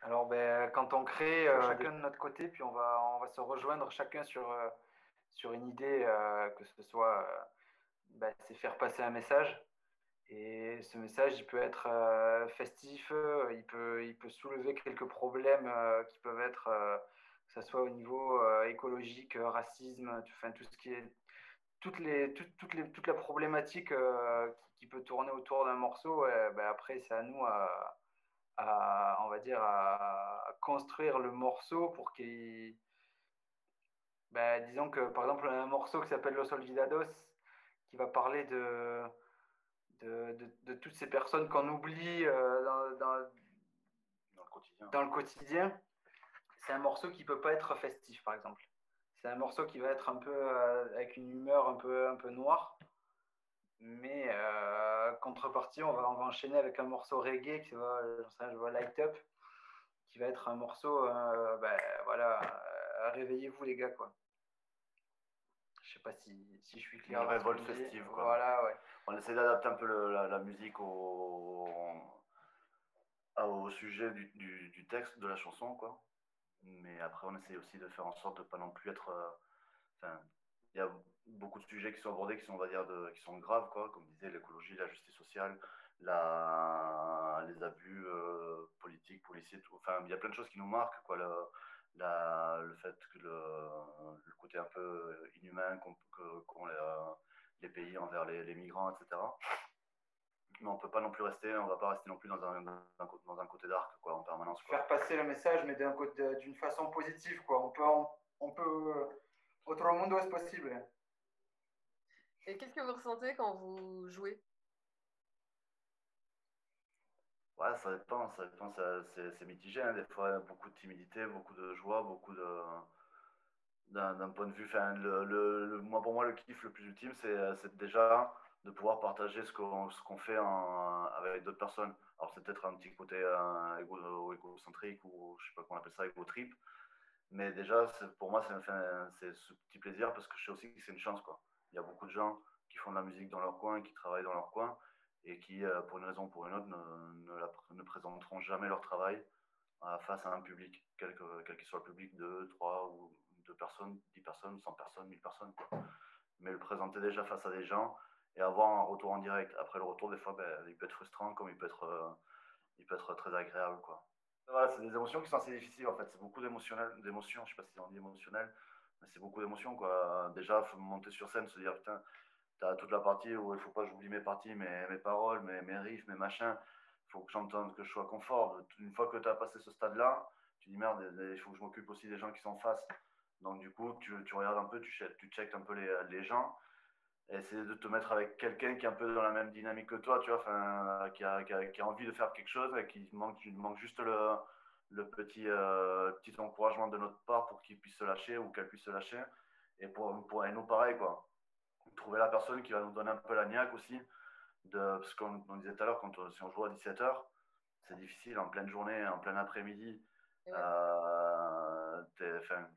Alors, ben, quand on crée chacun de notre côté, puis on va se rejoindre chacun sur une idée, que ce soit, ben, c'est faire passer un message. Et ce message, il peut être festif, il peut soulever quelques problèmes qui peuvent être, que ce soit au niveau écologique, racisme, enfin, tout ce qui est, toute la problématique qui peut tourner autour d'un morceau. Ben, après, c'est à nous on va dire, à construire le morceau pour qu'il. Ben, disons que, par exemple, un morceau qui s'appelle Los Olvidados, qui va parler de toutes ces personnes qu'on oublie dans le quotidien. dans le quotidien, c'est un morceau qui peut pas être festif, par exemple. C'est un morceau qui va être un peu avec une humeur un peu noire, mais contrepartie, on va enchaîner avec un morceau reggae qui va, j'en sais rien, je vois Light Up, qui va être un morceau, ben, voilà, réveillez-vous les gars, quoi. Je sais pas si je suis Une clair dans ce que révolte je dis. festive, quoi. Voilà, ouais. On essaie d'adapter un peu la musique au sujet du texte de la chanson, quoi. Mais après, on essaie aussi de faire en sorte de pas non plus être. Enfin, il y a beaucoup de sujets qui sont abordés qui sont, on va dire, qui sont graves, quoi. Comme disait l'écologie, la justice sociale, les abus politiques, policiers, tout. Enfin, il y a plein de choses qui nous marquent, quoi. Le fait que le côté un peu inhumain qu'ont les pays envers les migrants, etc. Mais on peut pas non plus rester, on va pas rester non plus dans un côté dark, quoi, en permanence, Faire quoi. passer le message, mais d'une façon positive, quoi. On peut, otro mundo es posible. Et qu'est-ce que vous ressentez quand vous jouez? Ouais, ça dépend, c'est mitigé, hein. Des fois, beaucoup de timidité, beaucoup de joie, d'un point de vue, enfin, moi, pour moi, le kiff le plus ultime, c'est déjà de pouvoir partager ce qu'on fait avec d'autres personnes. Alors, c'est peut-être un petit côté égocentrique ou je sais pas comment on appelle ça, égo trip. Mais déjà, pour moi, c'est ce petit plaisir parce que je sais aussi que c'est une chance, quoi. Il y a beaucoup de gens qui font de la musique dans leur coin, qui travaillent dans leur coin et qui, pour une raison ou pour une autre, ne présenteront jamais leur travail face à un public, quel que soit le public, 2, 3 ou 2 personnes, 10 personnes, 100 personnes, 1000 personnes, quoi. Mais le présenter déjà face à des gens et avoir un retour en direct. Après, le retour, des fois, ben, il peut être frustrant comme il peut être très agréable, quoi. Voilà, c'est des émotions qui sont assez difficiles en fait. C'est beaucoup d'émotions. Je sais pas si on dit émotionnel, mais c'est beaucoup d'émotions quoi. Déjà, il faut monter sur scène, se dire putain, t'as toute la partie où il faut pas que j'oublie mes parties, mes paroles, mes riffs, mes machins. Il faut que j'entende, que je sois confort. Une fois que tu as passé ce stade-là, tu dis merde, il faut que je m'occupe aussi des gens qui sont en face. Donc du coup, tu regardes un peu, tu checkes un peu les gens et essayer de te mettre avec quelqu'un qui est un peu dans la même dynamique que toi, tu vois, enfin, qui a envie de faire quelque chose et il manque juste le petit encouragement de notre part pour qu'il puisse se lâcher ou qu'elle puisse se lâcher. Et nous, pareil, quoi. Trouver la personne qui va nous donner un peu la niaque aussi, parce qu'on on disait tout à l'heure, si on joue à 17h, c'est difficile en pleine journée, en plein après-midi, Ouais. enfin,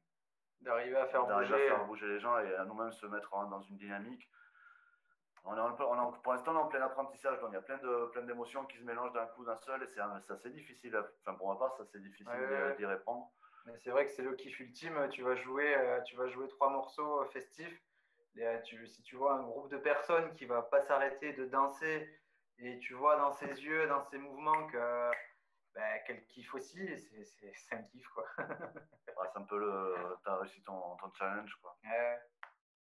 D'arriver à faire d'arriver à faire bouger. bouger les gens et à nous-mêmes se mettre dans une dynamique. Pour l'instant, on est en plein apprentissage, donc il y a plein d'émotions qui se mélangent d'un coup, d'un seul, et c'est assez difficile. Enfin, pour ma part, c'est assez Ouais, difficile ouais, ouais. d'y répondre. Mais c'est vrai que c'est le kiff ultime. Tu vas jouer trois morceaux festifs. Et, si tu vois un groupe de personnes qui va pas s'arrêter de danser et tu vois dans ses yeux, dans ses mouvements que ben, qu'elle kiffe aussi, c'est un kiff quoi. Ouais, c'est un peu t'as réussi ton challenge, quoi. Ouais.